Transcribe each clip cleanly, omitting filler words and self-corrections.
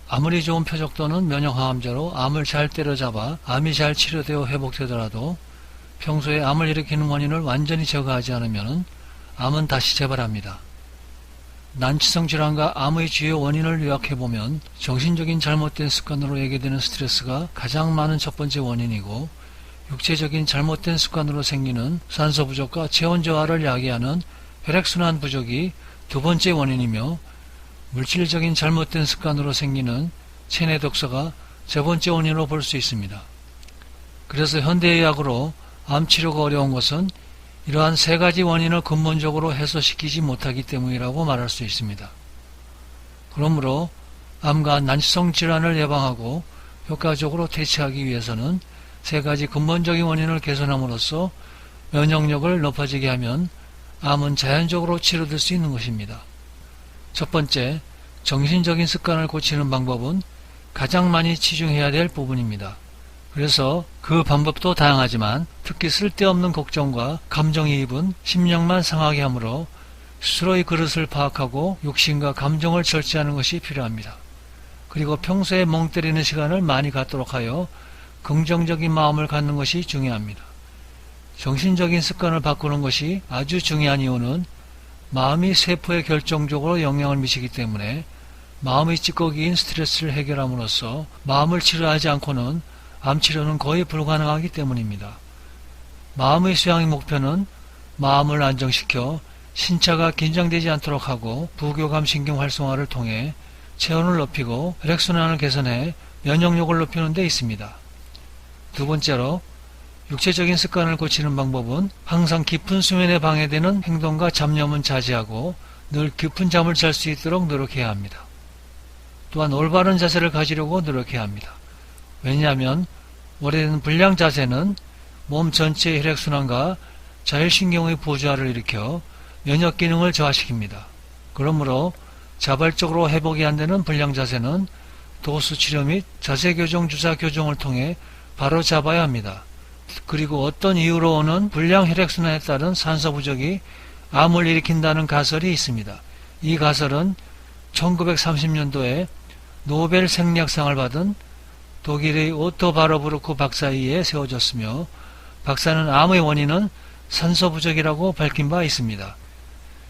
아무리 좋은 표적도는 면역항암제로 암을 잘 때려잡아 암이 잘 치료되어 회복되더라도 평소에 암을 일으키는 원인을 완전히 제거하지 않으면 암은 다시 재발합니다. 난치성 질환과 암의 주요 원인을 요약해보면 정신적인 잘못된 습관으로 예기되는 스트레스가 가장 많은 첫 번째 원인이고, 육체적인 잘못된 습관으로 생기는 산소 부족과 체온 저하를 야기하는 혈액순환 부족이 두 번째 원인이며, 물질적인 잘못된 습관으로 생기는 체내 독소가 세 번째 원인으로 볼 수 있습니다. 그래서 현대의학으로 암 치료가 어려운 것은 이러한 세 가지 원인을 근본적으로 해소시키지 못하기 때문이라고 말할 수 있습니다. 그러므로 암과 난치성 질환을 예방하고 효과적으로 퇴치하기 위해서는 세 가지 근본적인 원인을 개선함으로써 면역력을 높아지게 하면 암은 자연적으로 치료될 수 있는 것입니다. 첫 번째, 정신적인 습관을 고치는 방법은 가장 많이 치중해야 될 부분입니다. 그래서 그 방법도 다양하지만 특히 쓸데없는 걱정과 감정이입은 심령만 상하게 하므로 스스로의 그릇을 파악하고 욕심과 감정을 절제하는 것이 필요합니다. 그리고 평소에 멍 때리는 시간을 많이 갖도록 하여 긍정적인 마음을 갖는 것이 중요합니다. 정신적인 습관을 바꾸는 것이 아주 중요한 이유는 마음이 세포에 결정적으로 영향을 미치기 때문에 마음의 찌꺼기인 스트레스를 해결함으로써 마음을 치료하지 않고는 암치료는 거의 불가능하기 때문입니다. 마음의 수양의 목표는 마음을 안정시켜 신차가 긴장되지 않도록 하고 부교감 신경 활성화를 통해 체온을 높이고 혈액순환을 개선해 면역력을 높이는 데 있습니다. 두 번째로, 육체적인 습관을 고치는 방법은 항상 깊은 수면에 방해되는 행동과 잡념은 자제하고 늘 깊은 잠을 잘 수 있도록 노력해야 합니다. 또한 올바른 자세를 가지려고 노력해야 합니다. 왜냐하면 오래된 불량 자세는 몸 전체의 혈액순환과 자율신경의 부조화를 일으켜 면역기능을 저하시킵니다. 그러므로 자발적으로 회복이 안되는 불량 자세는 도수치료 및 자세교정 주사 교정을 통해 바로 잡아야 합니다. 그리고 어떤 이유로 오는 불량 혈액순환에 따른 산소 부족이 암을 일으킨다는 가설이 있습니다. 이 가설은 1930년도에 노벨 생리학상을 받은 독일의 오토 바르부르크 박사에 의해 세워졌으며, 박사는 암의 원인은 산소 부족이라고 밝힌 바 있습니다.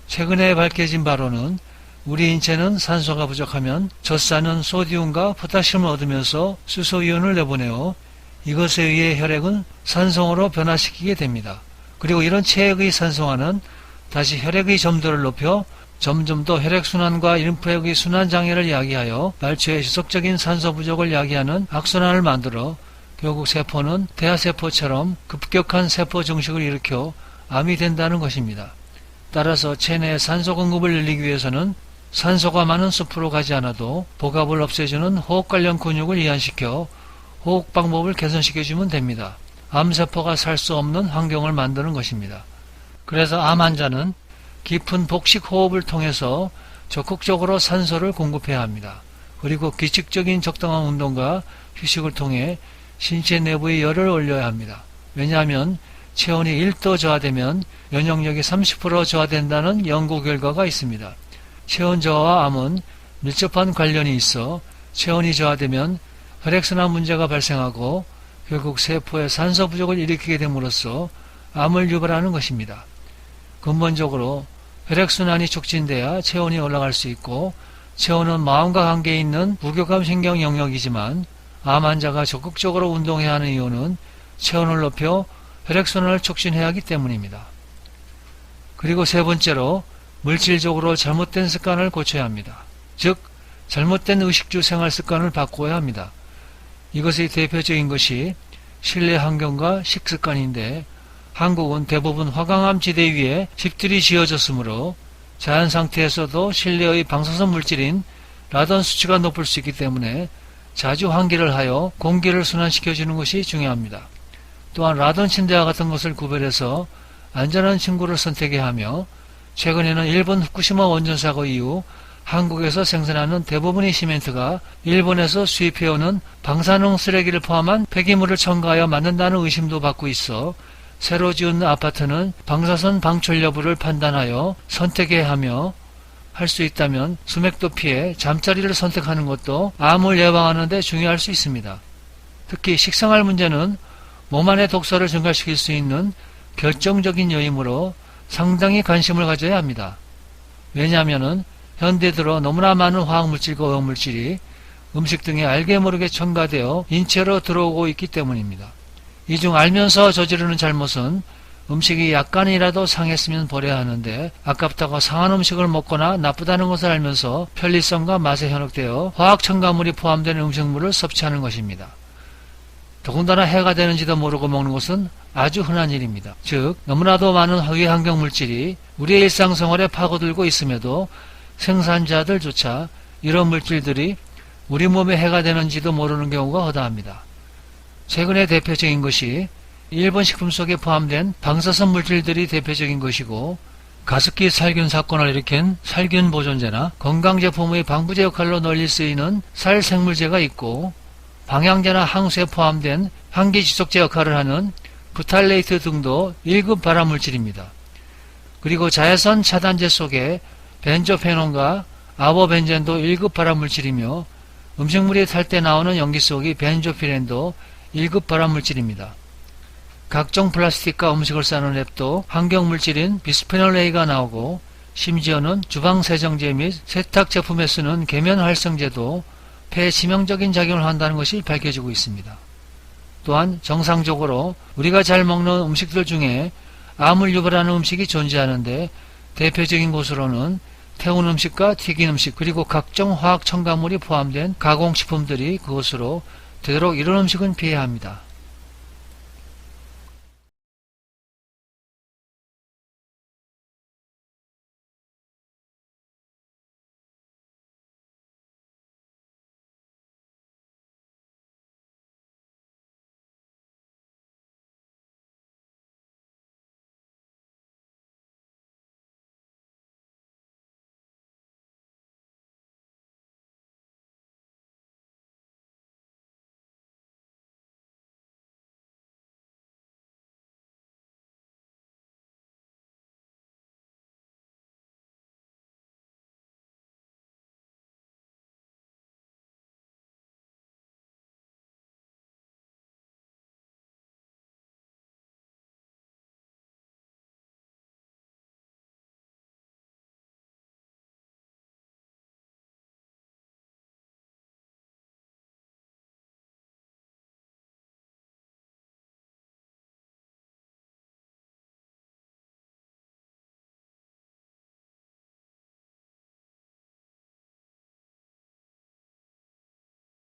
최근에 밝혀진 바로는 우리 인체는 산소가 부족하면 젖산은 소디움과 포타슘을 얻으면서 수소이온을 내보내어 이것에 의해 혈액은 산성으로 변화시키게 됩니다. 그리고 이런 체액의 산성화는 다시 혈액의 점도를 높여 점점 더 혈액순환과 림프액의 순환장애를 야기하여 말초의 지속적인 산소 부족을 야기하는 악순환을 만들어 결국 세포는 대하세포처럼 급격한 세포 증식을 일으켜 암이 된다는 것입니다. 따라서 체내의 산소 공급을 늘리기 위해서는 산소가 많은 숲으로 가지 않아도 복압을 없애주는 호흡 관련 근육을 이완시켜 호흡 방법을 개선시켜주면 됩니다. 암세포가 살 수 없는 환경을 만드는 것입니다. 그래서 암 환자는 깊은 복식 호흡을 통해서 적극적으로 산소를 공급해야 합니다. 그리고 규칙적인 적당한 운동과 휴식을 통해 신체 내부의 열을 올려야 합니다. 왜냐하면 체온이 1도 저하되면 면역력이 30% 저하된다는 연구 결과가 있습니다. 체온 저하와 암은 밀접한 관련이 있어 체온이 저하되면 혈액순환 문제가 발생하고 결국 세포의 산소 부족을 일으키게 됨으로써 암을 유발하는 것입니다. 근본적으로 혈액순환이 촉진돼야 체온이 올라갈 수 있고, 체온은 마음과 관계에 있는 부교감 신경 영역이지만 암 환자가 적극적으로 운동해야 하는 이유는 체온을 높여 혈액순환을 촉진해야 하기 때문입니다. 그리고 세 번째로, 물질적으로 잘못된 습관을 고쳐야 합니다. 즉, 잘못된 의식주 생활 습관을 바꾸어야 합니다. 이것의 대표적인 것이 실내 환경과 식습관인데, 한국은 대부분 화강암 지대 위에 집들이 지어졌으므로 자연 상태에서도 실내의 방사선 물질인 라돈 수치가 높을 수 있기 때문에 자주 환기를 하여 공기를 순환시켜주는 것이 중요합니다. 또한 라돈 침대와 같은 것을 구별해서 안전한 침구를 선택해야 하며, 최근에는 일본 후쿠시마 원전 사고 이후 한국에서 생산하는 대부분의 시멘트가 일본에서 수입해오는 방사능 쓰레기를 포함한 폐기물을 첨가하여 만든다는 의심도 받고 있어 새로 지은 아파트는 방사선 방출 여부를 판단하여 선택해야 하며, 할 수 있다면 수맥도 피해 잠자리를 선택하는 것도 암을 예방하는 데 중요할 수 있습니다. 특히 식생활 문제는 몸 안의 독소를 증가시킬 수 있는 결정적인 요인으로 상당히 관심을 가져야 합니다. 왜냐하면 현대 들어 너무나 많은 화학물질과 오염물질이 음식 등에 알게 모르게 첨가되어 인체로 들어오고 있기 때문입니다. 이 중 알면서 저지르는 잘못은 음식이 약간이라도 상했으면 버려야 하는데 아깝다고 상한 음식을 먹거나 나쁘다는 것을 알면서 편리성과 맛에 현혹되어 화학 첨가물이 포함된 음식물을 섭취하는 것입니다. 더군다나 해가 되는지도 모르고 먹는 것은 아주 흔한 일입니다. 즉 너무나도 많은 외환경 물질이 우리의 일상생활에 파고들고 있음에도 생산자들조차 이런 물질들이 우리 몸에 해가 되는지도 모르는 경우가 허다합니다. 최근에 대표적인 것이 일본 식품 속에 포함된 방사선 물질들이 대표적인 것이고, 가습기 살균 사건을 일으킨 살균 보존제나 건강제품의 방부제 역할로 널리 쓰이는 살생물제가 있고, 방향제나 항수에 포함된 향기지속제 역할을 하는 부탈레이트 등도 1급 발암물질입니다. 그리고 자외선 차단제 속에 벤조페논과 아버벤젠도 1급 발암물질이며, 음식물이 탈 때 나오는 연기 속의 벤조피렌도 1급 발암물질입니다. 각종 플라스틱과 음식을 싸는 랩도 환경물질인 비스페놀 A가 나오고, 심지어는 주방세정제 및 세탁제품에 쓰는 계면활성제도 폐에 치명적인 작용을 한다는 것이 밝혀지고 있습니다. 또한 정상적으로 우리가 잘 먹는 음식들 중에 암을 유발하는 음식이 존재하는데, 대표적인 것으로는 태운 음식과 튀긴 음식, 그리고 각종 화학 첨가물이 포함된 가공식품들이 그것으로 되도록 이런 음식은 피해야 합니다.